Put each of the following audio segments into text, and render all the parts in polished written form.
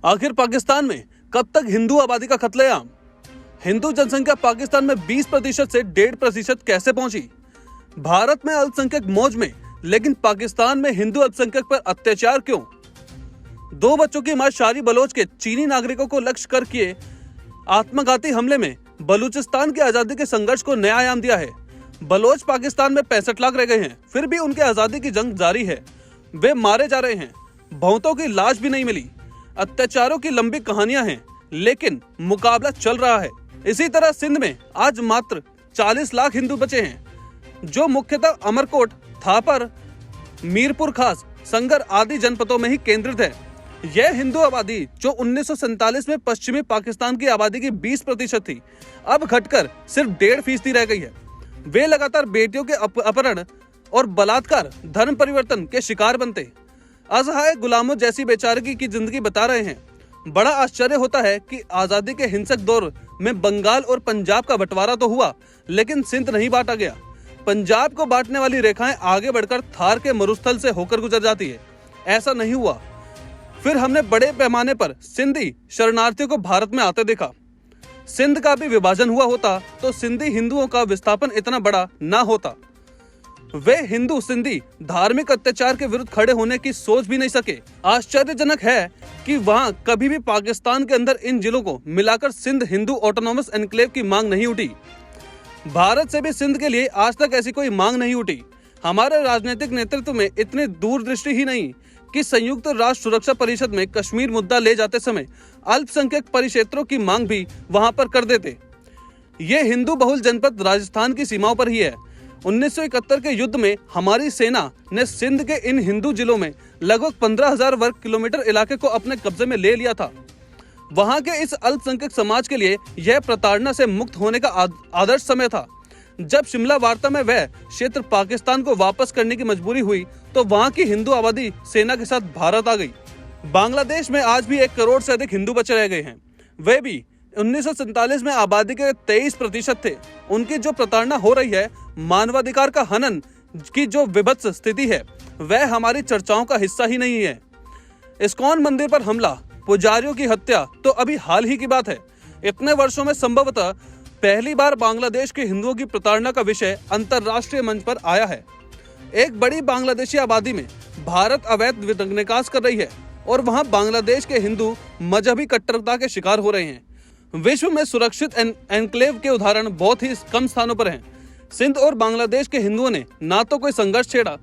आखिर पाकिस्तान में कब तक हिंदू आबादी का कत्लेआम? हिंदू जनसंख्या पाकिस्तान में 20% से 1.5% कैसे पहुंची? भारत में अल्पसंख्यक मौज में, लेकिन पाकिस्तान में हिंदू अल्पसंख्यक पर अत्याचार क्यों? 2 बच्चों की मां शारी बलोच के चीनी नागरिकों को लक्ष्य कर किए आत्मघाती हमले में बलूचिस्तान की आजादी के संघर्ष को नया आयाम दिया है। बलोच पाकिस्तान में 65 लाख रह गए हैं, फिर भी उनके आजादी की जंग जारी है। वे मारे जा रहे हैं, बहुतों की लाश भी नहीं मिली। अत्याचारों की लंबी कहानियां हैं, लेकिन मुकाबला चल रहा है। इसी तरह सिंध में आज मात्र 40 लाख हिंदू बचे हैं, जो मुख्यतः अमरकोट, थापर, मीरपुर खास, संगर आदि जनपदों में ही केंद्रित है। यह हिंदू आबादी जो 1947 में पश्चिमी पाकिस्तान की आबादी की 20% थी, अब घटकर सिर्फ 1.5% रह गई है। वे लगातार बेटियों के अपहरण और बलात्कार, धर्म परिवर्तन के शिकार बनते असहाय गुलामों जैसी बेचारगी की जिंदगी बता रहे हैं। बड़ा आश्चर्य होता है कि आजादी के हिंसक दौर में बंगाल और पंजाब का बंटवारा तो हुआ, लेकिन सिंध नहीं बांटा गया। पंजाब को बांटने वाली रेखाएं आगे बढ़कर थार के मरुस्थल से होकर गुजर जाती है। ऐसा नहीं हुआ। फिर हमने बड़े पैमाने पर सिंधी शरणार्थियों को भारत में आते देखा। सिंध का भी विभाजन हुआ होता तो सिंधी हिंदुओं का विस्थापन इतना बड़ा ना होता। वे हिंदू सिंधी धार्मिक अत्याचार के विरुद्ध खड़े होने की सोच भी नहीं सके। आश्चर्यजनक है कि वहां कभी भी पाकिस्तान के अंदर इन जिलों को मिलाकर सिंध हिंदू ऑटोनॉमस एनक्लेव की मांग नहीं उठी। भारत से भी सिंध के लिए आज तक ऐसी कोई मांग नहीं उठी। हमारे राजनीतिक नेतृत्व में इतनी दूरदृष्टि ही नहीं कि संयुक्त राष्ट्र सुरक्षा परिषद में कश्मीर मुद्दा ले जाते समय अल्पसंख्यक परिक्षेत्रों की मांग भी वहां पर कर देते। ये हिंदू बहुल जनपद राजस्थान की सीमाओं पर ही है। 1971 के युद्ध में हमारी सेना ने सिंध के इन हिंदू जिलों में लगभग 15,000 वर्ग किलोमीटर इलाके को अपने कब्जे में ले लिया था। वहां के इस अल्पसंख्यक समाज के लिए यह प्रताड़ना से मुक्त होने का आदर्श समय था। जब शिमला वार्ता में वह क्षेत्र पाकिस्तान को वापस करने की मजबूरी हुई, तो वहां की हिंदू आबादी सेना के साथ भारत आ गई। बांग्लादेश में आज भी 1 करोड़ से अधिक हिंदू बचे रह गए हैं। वे भी 1947 में आबादी के 23% थे। उनकी जो प्रताड़ना हो रही है, मानवाधिकार का हनन की जो विभत्स स्थिति है, वह हमारी चर्चाओं का हिस्सा ही नहीं है। इस्कॉन मंदिर पर हमला, पुजारियों की हत्या तो अभी हाल ही की बात है। इतने वर्षों में संभवतः पहली बार बांग्लादेश के हिंदुओं की प्रताड़ना का विषय अंतर्राष्ट्रीय मंच पर आया है। एक बड़ी बांग्लादेशी आबादी में भारत अवैध निकास कर रही है और वहां बांग्लादेश के हिंदू मजहबी कट्टरता के शिकार हो रहे हैं। विश्व में सुरक्षित एनक्लेव के उदाहरण बहुत ही कम स्थानों पर हैं। सिंध और बांग्लादेश के हिंदुओं ने ना तो कोई संघर्ष छेड़ा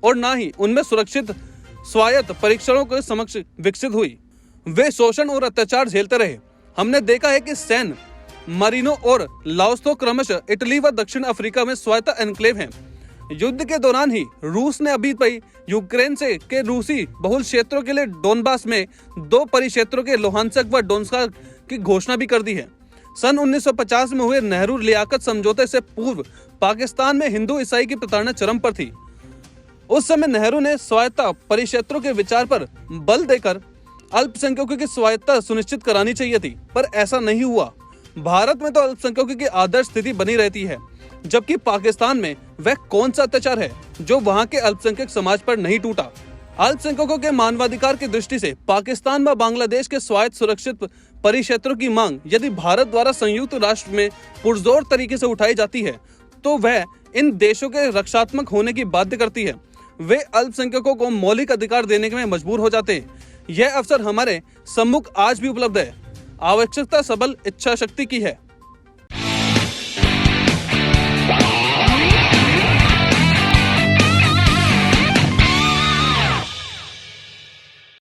और ना ही उनमें सुरक्षित स्वायत्त परीक्षणों के समक्ष विकसित हुई। वे शोषण और अत्याचार झेलते रहे। हमने देखा है कि सैन मारिनो और लाओस्तो क्रमशः इटली व दक्षिण अफ्रीका में स्वायत्त एनक्लेव हैं। युद्ध के दौरान ही रूस ने अभी तक यूक्रेन से के रूसी बहुल क्षेत्रों के लिए डोनबास में 2 परिक्षेत्रों के लोहांसक व डोन्स्का की घोषणा भी कर दी है। सन 1950 में हुए नेहरू लियाकत समझौते से पूर्व पाकिस्तान में हिंदू ईसाई की प्रताड़ना चरम पर थी। उस समय नेहरू ने स्वायत्ता परिक्षेत्रों के विचार पर बल देकर अल्पसंख्यकों की स्वायत्ता सुनिश्चित करानी चाहिए थी, पर ऐसा नहीं हुआ। भारत में तो अल्पसंख्यकों की आदर्श स्थिति बनी रहती है, जबकि पाकिस्तान में वह कौन सा अत्याचार है जो वहां के अल्पसंख्यक समाज पर नहीं टूटा। अल्पसंख्यकों के मानवाधिकार की दृष्टि से पाकिस्तान व बांग्लादेश के स्वायत्त सुरक्षित परिक्षेत्रों की मांग यदि भारत द्वारा संयुक्त राष्ट्र में पुरजोर तरीके से उठाई जाती है, तो वह इन देशों के रक्षात्मक होने की बाध्य करती है। वे अल्पसंख्यकों को मौलिक अधिकार देने में मजबूर हो जाते हैं। यह अवसर हमारे सम्मुख आज भी उपलब्ध है। आवश्यकता सबल इच्छा शक्ति की है।